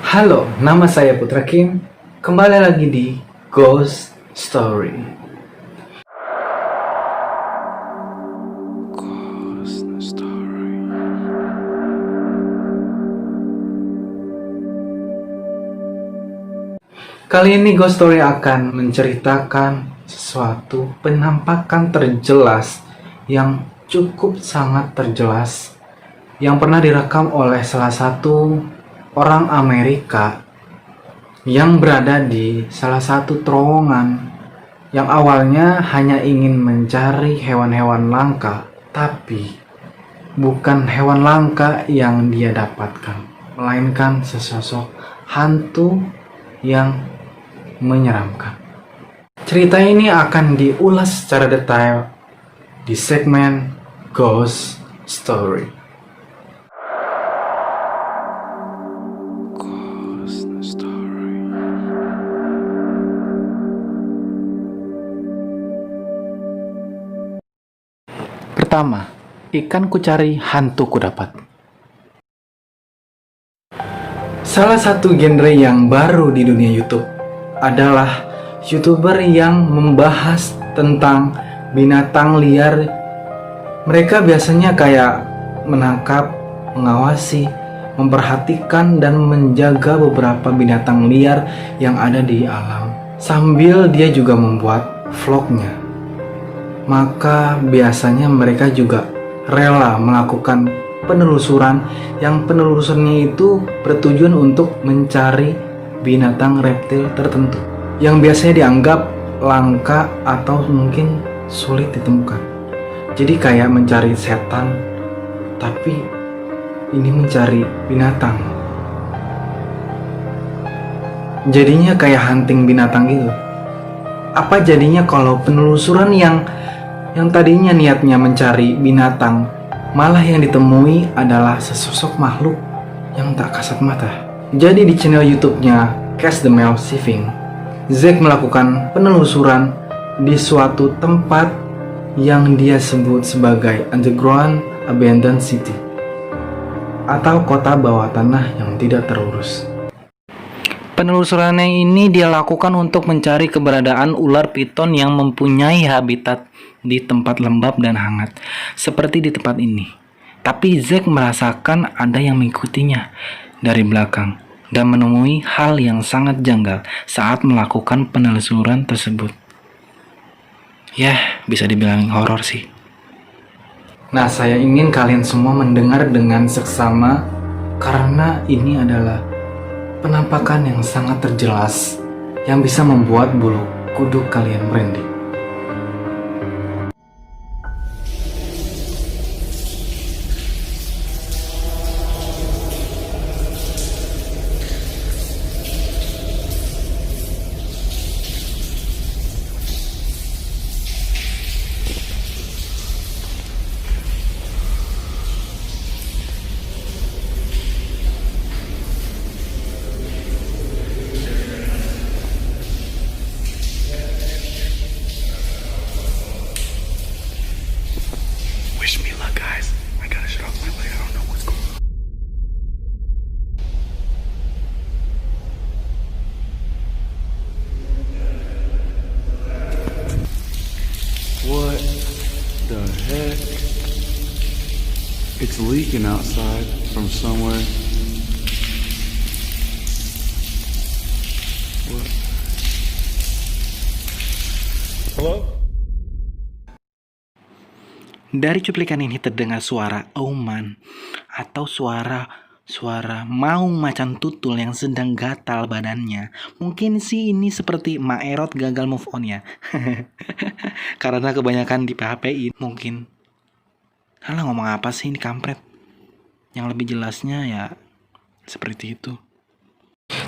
Halo, nama saya Putra Kim. Kembali lagi di Ghost Story. Kali ini Ghost Story akan menceritakan sesuatu penampakan terjelas yang cukup sangat terjelas yang pernah direkam oleh salah satu orang Amerika yang berada di salah satu terowongan yang awalnya hanya ingin mencari hewan-hewan langka, tapi bukan hewan langka yang dia dapatkan, melainkan sesosok hantu yang menyeramkan. Cerita ini akan diulas secara detail di segmen Ghost Story. Pertama, ikan kucari hantu kudapat. Salah satu genre yang baru di dunia YouTube adalah YouTuber yang membahas tentang binatang liar. Mereka biasanya kayak menangkap, mengawasi, memperhatikan dan menjaga beberapa binatang liar yang ada di alam. Sambil dia juga membuat vlognya. Maka biasanya mereka juga rela melakukan penelusuran yang penelusurannya itu bertujuan untuk mencari binatang reptil tertentu yang biasanya dianggap langka atau mungkin sulit ditemukan. Jadi kayak mencari setan, tapi ini mencari binatang. Jadinya kayak hunting binatang gitu. Apa jadinya kalau penelusuran yang tadinya niatnya mencari binatang, malah yang ditemui adalah sesosok makhluk yang tak kasat mata. Jadi di channel YouTube-nya Catch the Male Siving, Zack melakukan penelusuran di suatu tempat yang dia sebut sebagai Underground Abandoned City atau kota bawah tanah yang tidak terurus. Penelusurannya ini dia lakukan untuk mencari keberadaan ular piton yang mempunyai habitat di tempat lembab dan hangat, seperti di tempat ini. Tapi Zack merasakan ada yang mengikutinya dari belakang dan menemui hal yang sangat janggal saat melakukan penelusuran tersebut. Ya, bisa dibilang horor sih. Nah, saya ingin kalian semua mendengar dengan seksama karena ini adalah penampakan yang sangat terjelas yang bisa membuat bulu kuduk kalian merinding. Wish me luck, guys. I gotta shut off my light. I don't know what's going on. What the heck? It's leaking outside from somewhere. What? Hello? Dari cuplikan ini terdengar suara auman atau suara maung macan tutul yang sedang gatal badannya. Mungkin sih ini seperti Maerot gagal move on ya. Karena kebanyakan di PHP-in mungkin. Halah, ngomong apa sih ini kampret? Yang lebih jelasnya ya seperti itu.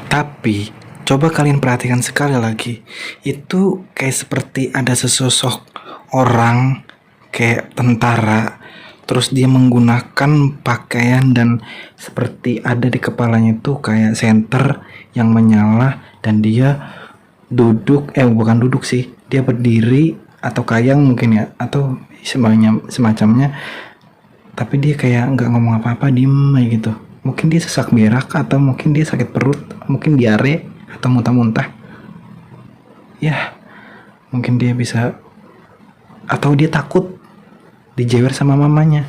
Tapi coba kalian perhatikan sekali lagi. Itu kayak seperti ada sesosok orang kayak tentara, terus dia menggunakan pakaian dan seperti ada di kepalanya itu kayak senter yang menyala, dan dia duduk, bukan duduk sih, dia berdiri atau kayang mungkin ya, atau semacamnya, tapi dia kayak nggak ngomong apa-apa, diem aja gitu. Mungkin dia sesak berak, atau mungkin dia sakit perut, mungkin diare atau muntah-muntah. Ya, mungkin dia bisa, atau dia takut dijewer sama mamanya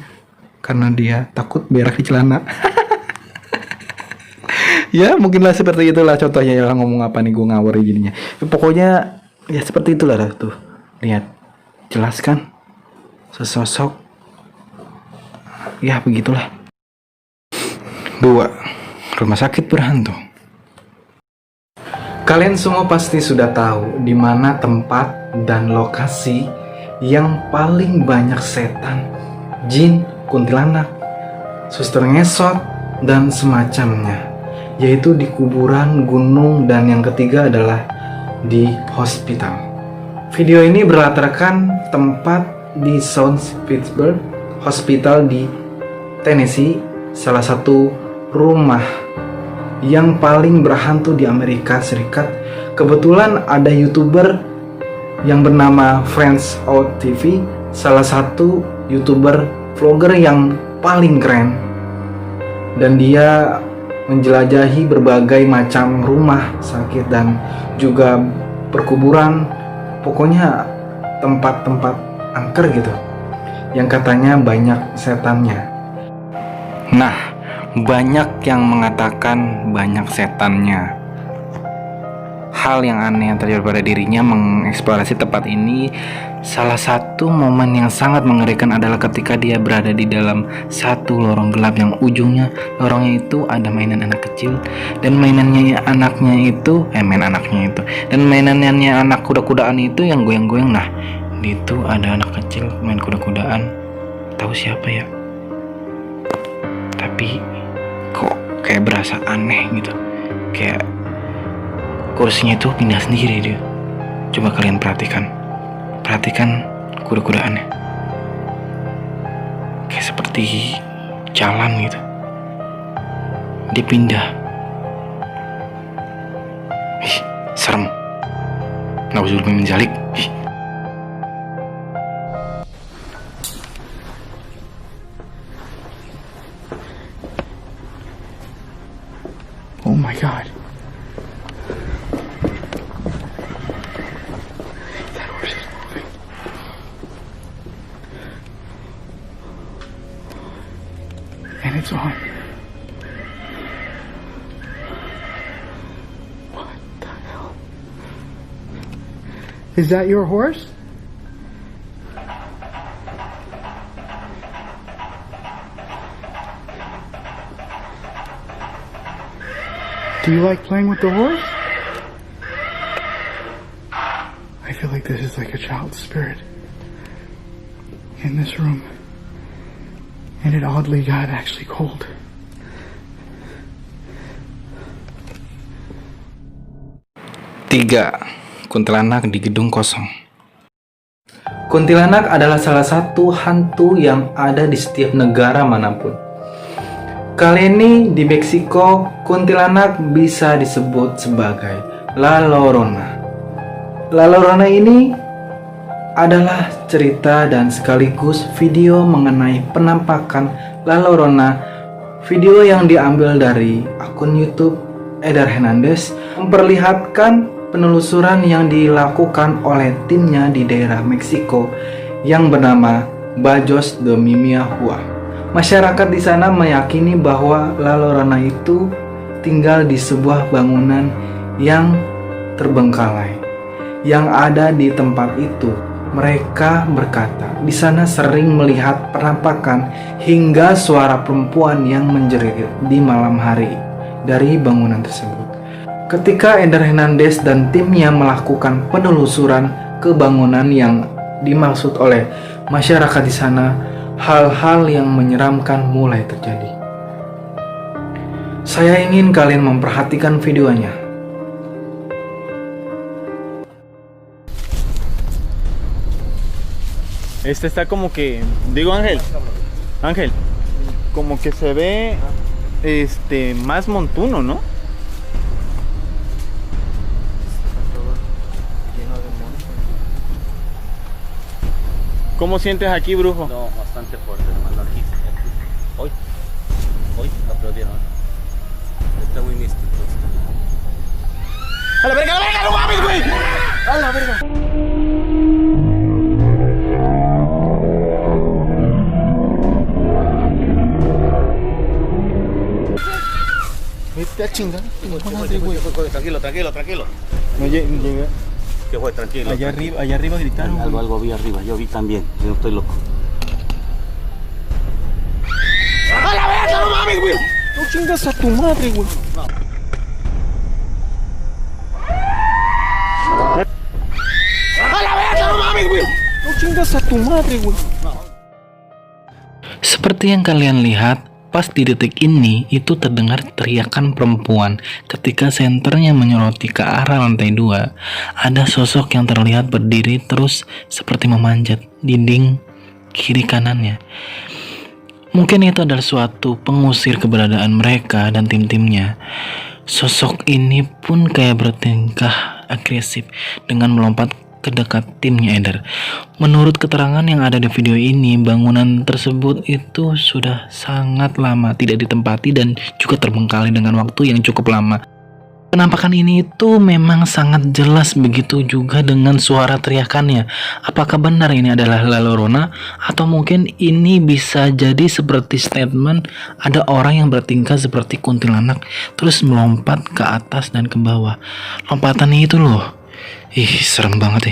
karena dia takut berak di celana. Ya, mungkinlah seperti itulah contohnya. Ya, ngomong apa nih, gue ngawur jadinya. Pokoknya ya seperti itulah tuh. Lihat, jelas kan? Sesosok. Ya, begitulah. 2. Rumah sakit berhantu. Kalian semua pasti sudah tahu di mana tempat dan lokasi yang paling banyak setan, jin, kuntilanak, suster ngesot, dan semacamnya, yaitu di kuburan, gunung, dan yang ketiga adalah di hospital. Video ini berlatarkan tempat di South Pittsburgh Hospital di Tennessee, salah satu rumah yang paling berhantu di Amerika Serikat. Kebetulan ada YouTuber yang bernama Friends Out TV, salah satu YouTuber vlogger yang paling keren, dan dia menjelajahi berbagai macam rumah sakit dan juga perkuburan, pokoknya tempat-tempat angker gitu, yang katanya banyak setannya. Nah, banyak yang mengatakan banyak setannya. Hal yang aneh yang terjadi pada dirinya mengeksplorasi tempat ini. Salah satu momen yang sangat mengerikan adalah ketika dia berada di dalam satu lorong gelap yang ujungnya lorongnya itu ada mainan anak kecil, dan mainannya anaknya itu dan mainannya anak kuda-kudaan itu yang goyang-goyang. Nah, itu ada anak kecil main kuda-kudaan, tahu siapa ya, tapi kok kayak berasa aneh gitu, kayak kursinya itu pindah sendiri dia. Coba kalian perhatikan kuda-kudaannya, kayak seperti jalan gitu, dia pindah. Ih, serem. Nauzubillah min dzalik. Oh my god. And it's on. What the hell? Is that your horse? Do you like playing with the horse? I feel like this is like a child spirit in this room. And it oddly got actually cold. Tiga, kuntilanak di gedung kosong. Kuntilanak adalah salah satu hantu yang ada di setiap negara manapun. Kali ini di Meksiko, kuntilanak bisa disebut sebagai La Llorona. La Llorona ini adalah cerita dan sekaligus video mengenai penampakan La Llorona. Video yang diambil dari akun YouTube Eder Hernandez memperlihatkan penelusuran yang dilakukan oleh timnya di daerah Meksiko yang bernama Bajos de Mimiahua. Masyarakat di sana meyakini bahwa La Llorona itu tinggal di sebuah bangunan yang terbengkalai yang ada di tempat itu. Mereka berkata di sana sering melihat penampakan hingga suara perempuan yang menjerit di malam hari dari bangunan tersebut. Ketika Eder Hernandez dan timnya melakukan penelusuran ke bangunan yang dimaksud oleh masyarakat di sana, hal-hal yang menyeramkan mulai terjadi. Saya ingin kalian memperhatikan videonya. Este está como que, digo Ángel, como que se ve más montuno, ¿no? ¿Cómo sientes aquí, brujo? No, bastante fuerte, hermano. Aquí. Hoy, aplaudieron. Está muy místico. ¡A la verga, no mames, güey! ¡A la verga! Vete a chingar. Tranquilo. No llegué. ¿Qué fue? Tranquilo. Allá arriba gritaron. Algo vi arriba. Yo vi también. Yo no estoy loco. ¡A la verga, no mames, güey! No chingas a tu madre, güey. ¡A la verga, no mames, güey! No chingas a tu madre, güey. Seperti yang kalian lihat, pas di detik ini itu terdengar teriakan perempuan ketika senternya menyoroti ke arah lantai 2. Ada sosok yang terlihat berdiri terus seperti memanjat dinding kiri kanannya. Mungkin itu adalah suatu pengusir keberadaan mereka dan tim-timnya. Sosok ini pun kayak bertingkah agresif dengan melompat ke dekat timnya Eder. Menurut keterangan yang ada di video ini, bangunan tersebut itu sudah sangat lama tidak ditempati dan juga terbengkalai dengan waktu yang cukup lama. Penampakan ini itu memang sangat jelas, begitu juga dengan suara teriakannya. Apakah benar ini adalah La Llorona atau mungkin ini bisa jadi seperti statement ada orang yang bertingkah seperti kuntilanak terus melompat ke atas dan ke bawah. Lompatannya itu loh. Ih, serem banget